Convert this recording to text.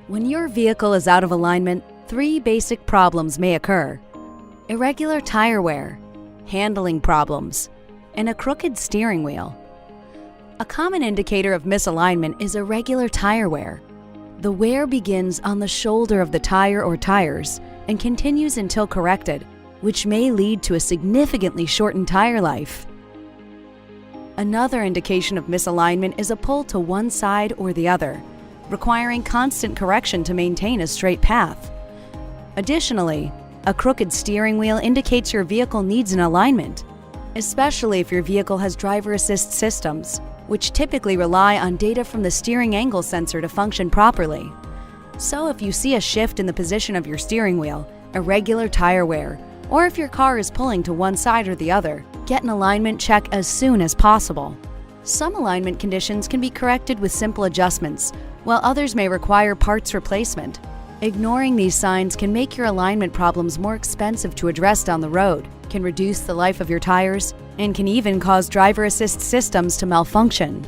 When your vehicle is out of alignment, three basic problems may occur: irregular tire wear, handling problems, and a crooked steering wheel. A common indicator of misalignment is irregular tire wear. The wear begins on the shoulder of the tire or tires and continues until corrected, which may lead to a significantly shortened tire life. Another indication of misalignment is a pull to one side or the other, requiring constant correction to maintain a straight path. Additionally, a crooked steering wheel indicates your vehicle needs an alignment, especially if your vehicle has driver assist systems, which typically rely on data from the steering angle sensor to function properly. So if you see a shift in the position of your steering wheel, irregular tire wear, or if your car is pulling to one side or the other, get an alignment check as soon as possible. Some alignment conditions can be corrected with simple adjustments, while others may require parts replacement. Ignoring these signs can make your alignment problems more expensive to address down the road, can reduce the life of your tires, and can even cause driver assist systems to malfunction.